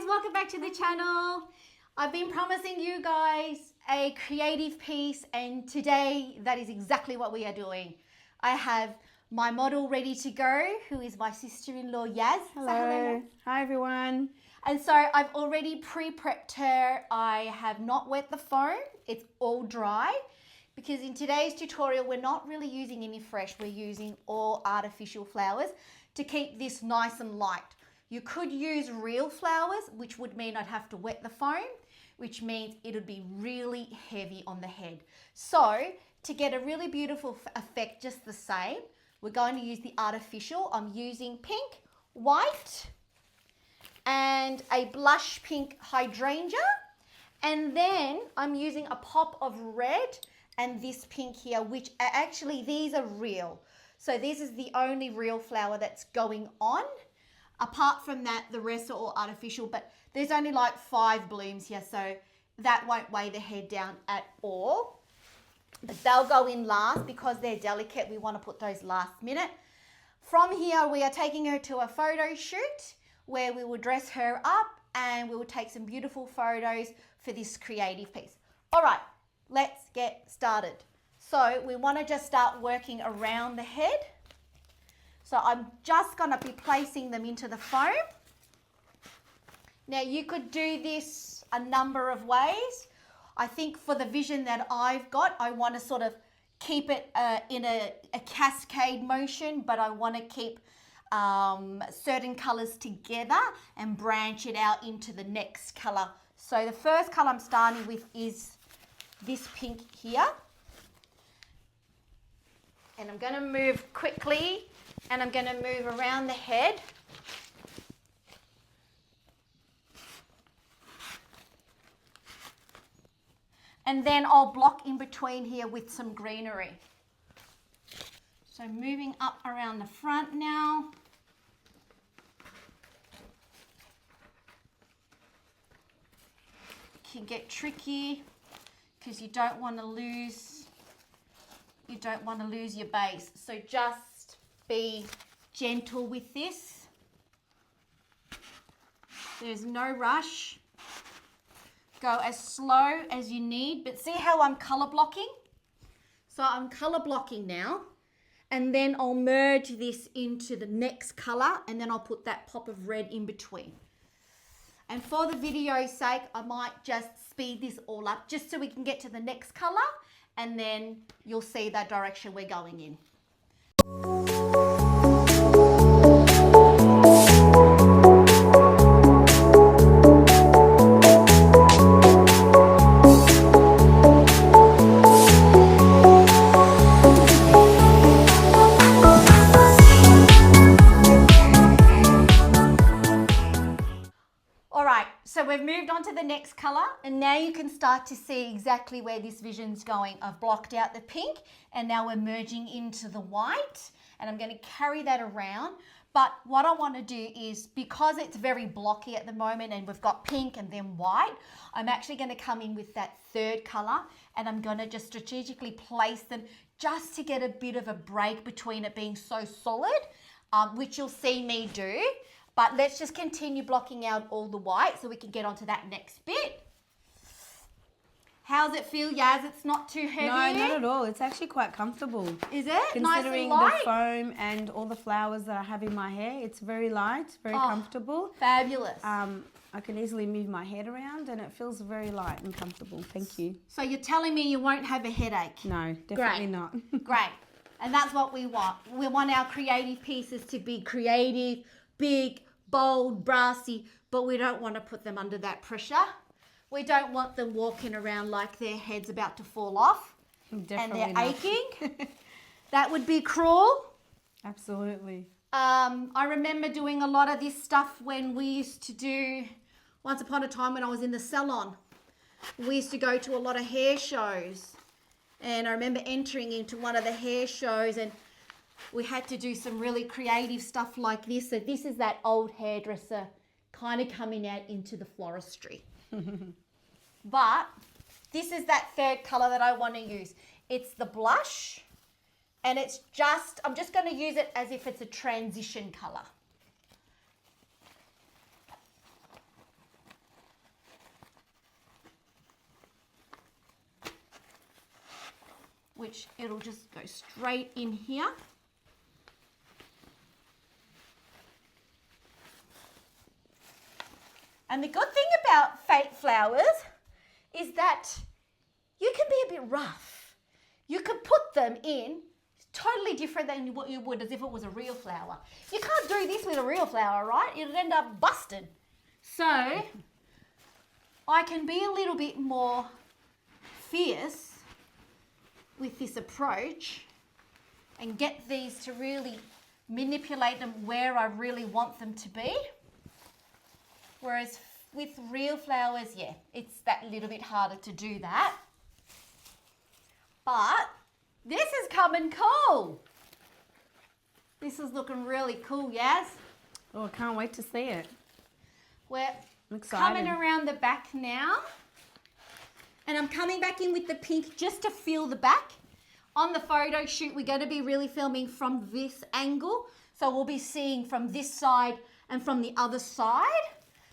welcome back to the channel. I've been promising you guys a creative piece, and today that is exactly what we are doing. I have my model ready to go, who is my sister-in-law Yaz. Hello. Hi everyone. And so I've already pre-prepped her. I have not wet the foam. It's all dry because in today's tutorial we're not really using any fresh. We're using all artificial flowers to keep this nice and light. You could use real flowers, which would mean I'd have to wet the foam, which means it would be really heavy on the head. So to get a really beautiful effect just the same, we're going to use the artificial. I'm using pink, white, and a blush pink hydrangea. And then I'm using a pop of red and this pink here, which actually these are real. So this is the only real flower that's going on. Apart from that, the rest are all artificial, but there's only like 5 blooms here, so that won't weigh the head down at all. But they'll go in last because they're delicate. We want to put those last minute. From here, we are taking her to a photo shoot where we will dress her up and we will take some beautiful photos for this creative piece. All right, let's get started. So we want to just start working around the head. So I'm just going to be placing them into the foam. Now you could do this a number of ways. I think for the vision that I've got, I want to sort of keep it in a cascade motion, but I want to keep certain colors together and branch it out into the next color. So the first color I'm starting with is this pink here. And I'm going to move quickly and I'm going to move around the head. And then I'll block in between here with some greenery. So moving up around the front now. It can get tricky because you don't want to lose your base. So just be gentle with this. There's no rush. Go as slow as you need, but see how I'm color blocking? So I'm color blocking now, and then I'll merge this into the next color, and then I'll put that pop of red in between. And for the video's sake, I might just speed this all up just so we can get to the next color, and then you'll see that direction we're going in. So we've moved on to the next color, and now you can start to see exactly where this vision's going. I've blocked out the pink and now we're merging into the white, and I'm going to carry that around. But what I want to do is, because it's very blocky at the moment and we've got pink and then white, I'm actually going to come in with that third color and I'm going to just strategically place them just to get a bit of a break between it being so solid, which you'll see me do. But let's just continue blocking out all the white so we can get onto that next bit. How's it feel, Yaz? It's not too heavy? No, not at all. It's actually quite comfortable. Is it? Considering nice and light? the foam and all the flowers that I have in my hair, it's very light, very comfortable. Fabulous. I can easily move my head around and it feels very light and comfortable. Thank you. So you're telling me you won't have a headache? No, definitely not. Great. And that's what we want. We want our creative pieces to be creative, big, bold, brassy, but we don't want to put them under that pressure. We don't want them walking around like their head's about to fall off. Definitely and not. they're aching. That would be cruel. Absolutely. I remember doing a lot of this stuff when we used to do, once upon a time when I was in the salon, we used to go to a lot of hair shows. And I remember entering into one of the hair shows and we had to do some really creative stuff like this. So this is that old hairdresser kind of coming out into the floristry. But this is that third color that I want to use. It's the blush, and it's just, I'm just going to use it as if it's a transition color. which it'll just go straight in here. And the good thing about fake flowers is that you can be a bit rough. You can put them in totally different than what you would as if it was a real flower. You can't do this with a real flower, right? It'd end up busted. So I can be a little bit more fierce with this approach and get these to really manipulate them where I really want them to be. Whereas with real flowers, yeah, it's that little bit harder to do that. But this is coming cool. This is looking really cool, Yaz. Oh, I can't wait to see it. We're I'm excited. coming around the back now. And I'm coming back in with the pink just to feel the back. On the photo shoot, we're going to be really filming from this angle. So we'll be seeing from this side and from the other side.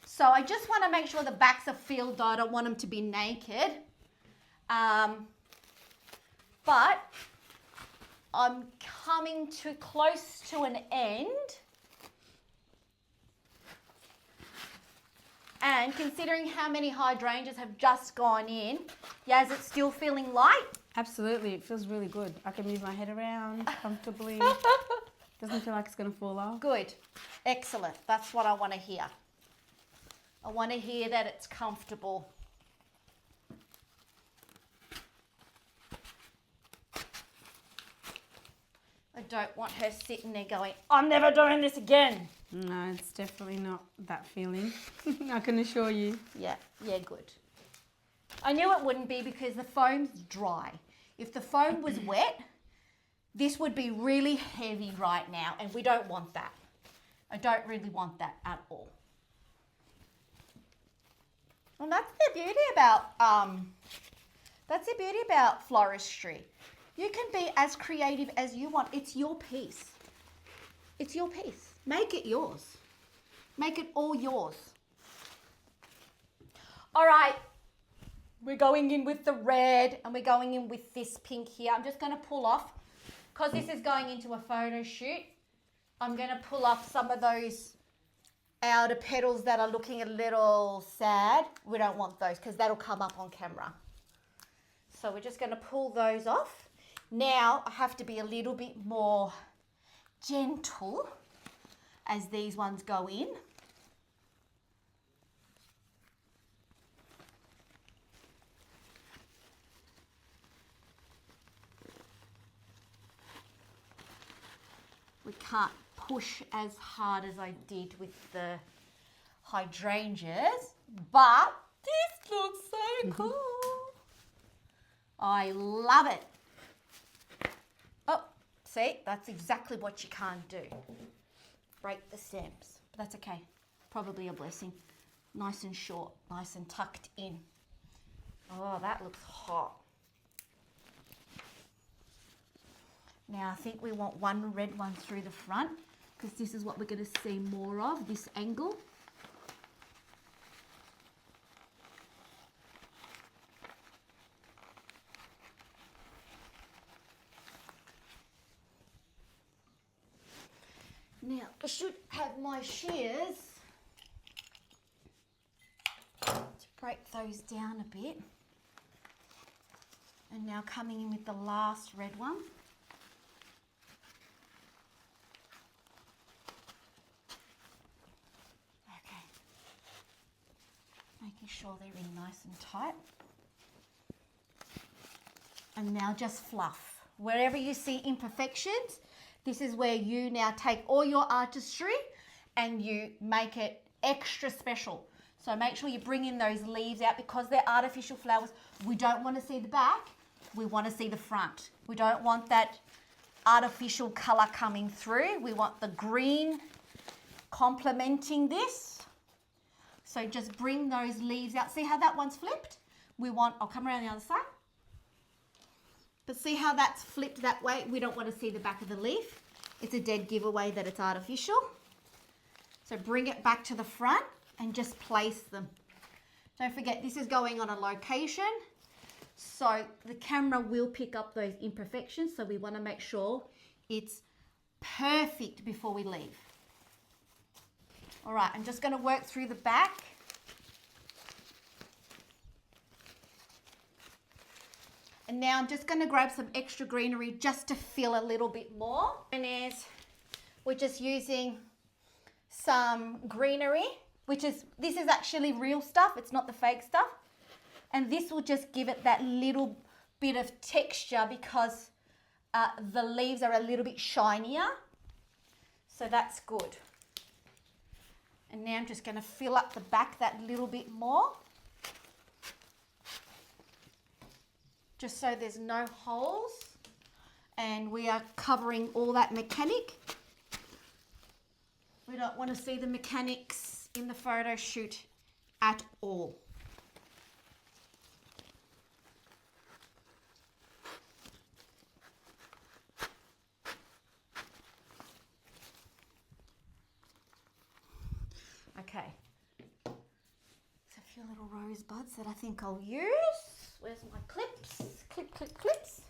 So I just want to make sure the backs are filled though. I don't want them to be naked. But I'm coming too close to an end. And considering how many hydrangeas have just gone in, yeah, is it still feeling light? Absolutely, it feels really good. I can move my head around comfortably. Doesn't feel like it's going to fall off. Good. Excellent. That's what I want to hear. I want to hear that it's comfortable. I don't want her sitting there going, I'm never doing this again. No, it's definitely not that feeling. I can assure you. Yeah, good. I knew it wouldn't be because the foam's dry. If the foam was wet, this would be really heavy right now, and we don't want that. I don't really want that at all. And that's the beauty about floristry. You can be as creative as you want. It's your piece. It's your piece. Make it yours. Make it all yours. All right. We're going in with the red and we're going in with this pink here. I'm just going to pull off, because this is going into a photo shoot. I'm going to pull off some of those outer petals that are looking a little sad. We don't want those because that'll come up on camera. So we're just going to pull those off. Now I have to be a little bit more gentle as these ones go in. We can't push as hard as I did with the hydrangeas, but this looks so cool. I love it. Oh, see, that's exactly what you can't do. Break the stems, but that's okay. Probably a blessing. Nice and short, nice and tucked in. Oh, that looks hot. Now I think we want one red one through the front, because this is what we're going to see more of, this angle. Now I should have my shears to break those down a bit. And now coming in with the last red one. Making sure they're in nice and tight. And now just fluff. Wherever you see imperfections, this is where you now take all your artistry and you make it extra special. So make sure you bring in those leaves out, because they're artificial flowers. We don't want to see the back, we want to see the front. We don't want that artificial colour coming through. We want the green complementing this. So just bring those leaves out. See how that one's flipped? I'll come around the other side. But see how that's flipped that way? We don't want to see the back of the leaf. It's a dead giveaway that it's artificial. So bring it back to the front and just place them. Don't forget, this is going on a location. So the camera will pick up those imperfections. So we want to make sure it's perfect before we leave. All right, I'm just going to work through the back. And now I'm just going to grab some extra greenery just to fill a little bit more. And we're just using some greenery, this is actually real stuff. It's not the fake stuff. And this will just give it that little bit of texture because the leaves are a little bit shinier. So that's good. And now I'm just going to fill up the back that little bit more. Just so there's no holes. And we are covering all that mechanic. We don't want to see the mechanics in the photo shoot at all. Okay. There's a few little rosebuds that I think I'll use. Where's my clips? Clips.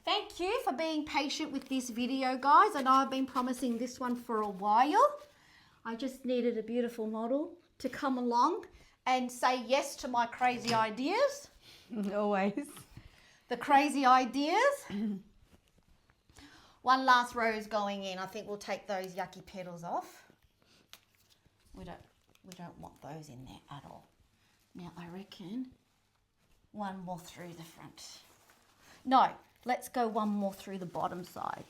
Thank you for being patient with this video, guys. I know I've been promising this one for a while. I just needed a beautiful model to come along and say yes to my crazy ideas. Always. The crazy ideas. One last rose going in. I think we'll take those yucky petals off. We don't want those in there at all. Now I reckon one more through the front. No, let's go one more through the bottom side.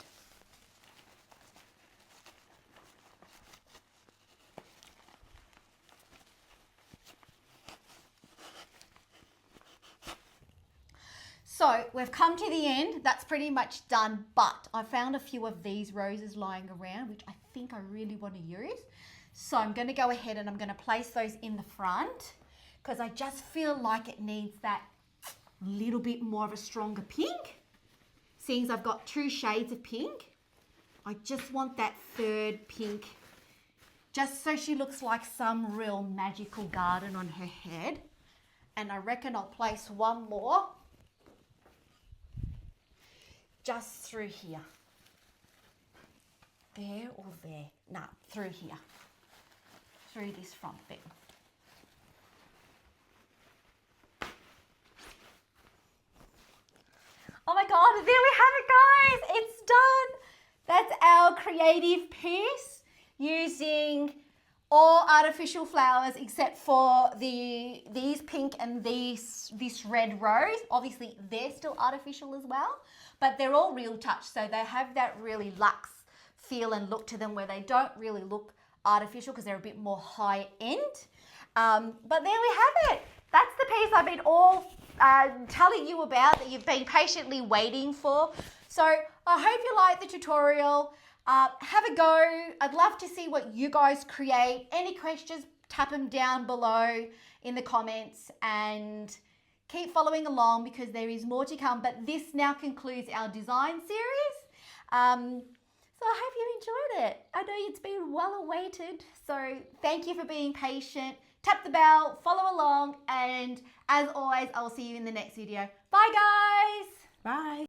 So we've come to the end. That's pretty much done, but I found a few of these roses lying around, which I think I really want to use. So I'm going to go ahead and I'm going to place those in the front because I just feel like it needs that little bit more of a stronger pink. Seeing as I've got two shades of pink, I just want that third pink just so she looks like some real magical garden on her head. And I reckon I'll place one more just through here. There or there? No, through here. Through this front bit. Oh my God, there we have it, guys. It's done. That's our creative piece using all artificial flowers except for these pink and this red rose. Obviously, they're still artificial as well, but they're all real touch. So they have that really luxe feel and look to them where they don't really look artificial because they're a bit more high end. But there we have it. That's the piece I've been all telling you about that you've been patiently waiting for. So I hope you liked the tutorial. Have a go. I'd love to see what you guys create. Any questions, tap them down below in the comments and keep following along because there is more to come. But this now concludes our design series. So I hope you enjoyed it. I know it's been well awaited. So thank you for being patient. Tap the bell, follow along, and as always, I'll see you in the next video. Bye, guys. Bye.